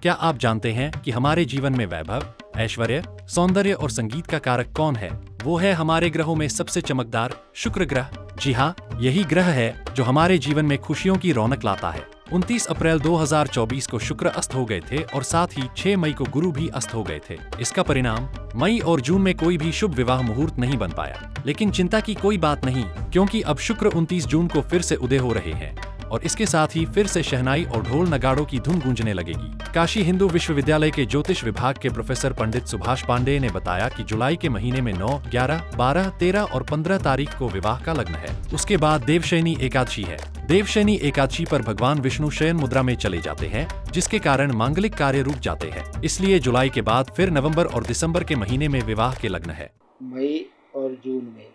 क्या आप जानते हैं कि हमारे जीवन में वैभव, ऐश्वर्य, सौंदर्य और संगीत का कारक कौन है? वो है हमारे ग्रहों में सबसे चमकदार शुक्र ग्रह। जी हाँ, यही ग्रह है जो हमारे जीवन में खुशियों की रौनक लाता है। 29 अप्रैल 2024 को शुक्र अस्त हो गए थे और साथ ही 6 मई को गुरु भी अस्त हो गए थे। इसका परिणाम मई और जून में कोई भी शुभ विवाह मुहूर्त नहीं बन पाया। लेकिन चिंता की कोई बात नहीं, क्योंकि अब शुक्र 29 जून को फिर से उदय हो रहे हैं और इसके साथ ही फिर से शहनाई और ढोल नगाड़ों की धुन गूंजने लगेगी। काशी हिंदू विश्वविद्यालय के ज्योतिष विभाग के प्रोफेसर पंडित सुभाष पांडेय ने बताया कि जुलाई के महीने में 9, 11, 12, 13 और 15 तारीख को विवाह का लग्न है। उसके बाद देवशयनी एकादशी है। देवशयनी एकादशी पर भगवान विष्णु शयन मुद्रा में चले जाते हैं, जिसके कारण मांगलिक कार्य रुक जाते हैं। इसलिए जुलाई के बाद फिर नवंबर और दिसंबर के महीने में विवाह के लग्न है। मई और जून में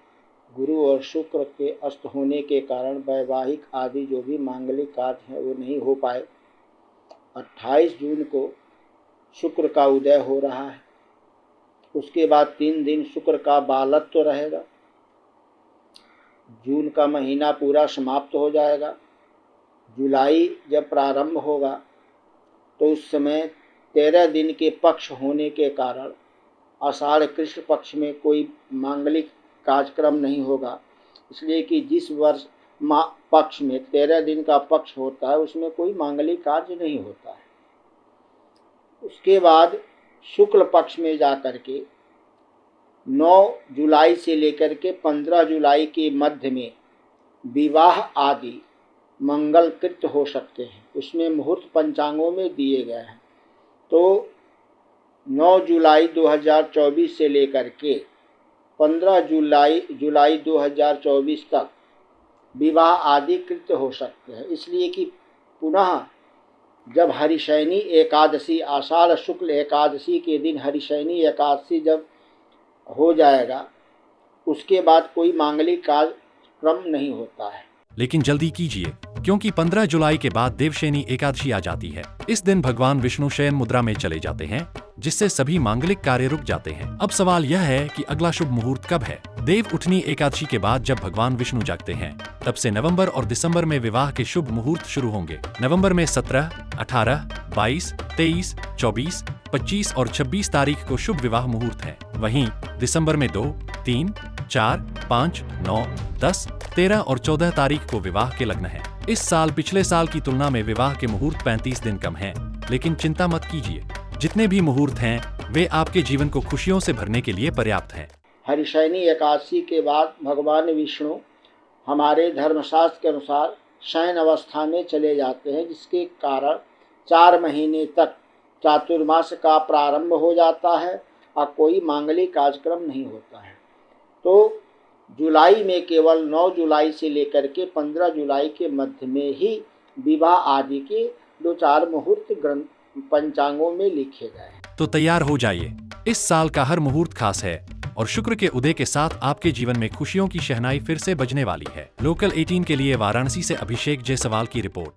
गुरु और शुक्र के अस्त होने के कारण वैवाहिक आदि जो भी मांगलिक कार्य हैं वो नहीं हो पाए। 28 जून को शुक्र का उदय हो रहा है। उसके बाद 3 दिन शुक्र का बालत्व रहेगा। जून का महीना पूरा समाप्त हो जाएगा। जुलाई जब प्रारंभ होगा तो उस समय 13 दिन के पक्ष होने के कारण आषाढ़ कृष्ण पक्ष में कोई मांगलिक कार्यक्रम नहीं होगा। इसलिए कि जिस वर्ष पक्ष में 13 दिन का पक्ष होता है उसमें कोई मांगलिक कार्य नहीं होता है। उसके बाद शुक्ल पक्ष में जाकर के 9 जुलाई से लेकर के 15 जुलाई के मध्य में विवाह आदि मंगलकृत हो सकते हैं। उसमें मुहूर्त पंचांगों में दिए गए हैं। तो 9 जुलाई 2024 से लेकर के 15 जुलाई 2024 तक विवाह आदि कृत हो सकते हैं। इसलिए कि पुनः जब हरिशयनी एकादशी, आषाढ़ शुक्ल एकादशी के दिन हरिशयनी एकादशी जब हो जाएगा, उसके बाद कोई मांगलिक कार्यक्रम नहीं होता है। लेकिन जल्दी कीजिए, क्योंकि 15 जुलाई के बाद देवशयनी एकादशी आ जाती है। इस दिन भगवान विष्णु शयन मुद्रा में चले जाते हैं, जिससे सभी मांगलिक कार्य रुक जाते हैं। अब सवाल यह है कि अगला शुभ मुहूर्त कब है? देव उठनी एकादशी के बाद जब भगवान विष्णु जागते हैं, तब से नवंबर और दिसंबर में विवाह के शुभ मुहूर्त शुरू होंगे। नवंबर में 17, 18, 22, 23, 24, 25 और 26 तारीख को शुभ विवाह मुहूर्त है। वहीं दिसंबर में 2, 3, 4, 5, 9, 10, 13 और 14 तारीख को विवाह के लग्न है। इस साल पिछले साल की तुलना में विवाह के मुहूर्त 35 दिन कम हैं, लेकिन चिंता मत कीजिए, जितने भी मुहूर्त हैं वे आपके जीवन को खुशियों से भरने के लिए पर्याप्त हैं। हरिशयनी एकादशी के बाद भगवान विष्णु हमारे धर्मशास्त्र के अनुसार शयन अवस्था में चले जाते हैं, जिसके कारण 4 महीने तक चातुर्मास का प्रारंभ हो जाता है और कोई मांगलिक कार्यक्रम नहीं होता है। तो जुलाई में केवल 9 जुलाई से लेकर के 15 जुलाई के मध्य में ही विवाह आदि के 2-4 मुहूर्त ग्रंथ पंचांगों में लिखे गए हैं। तो तैयार हो जाइए, इस साल का हर मुहूर्त खास है और शुक्र के उदय के साथ आपके जीवन में खुशियों की शहनाई फिर से बजने वाली है। लोकल 18 के लिए वाराणसी से अभिषेक जायसवाल की रिपोर्ट।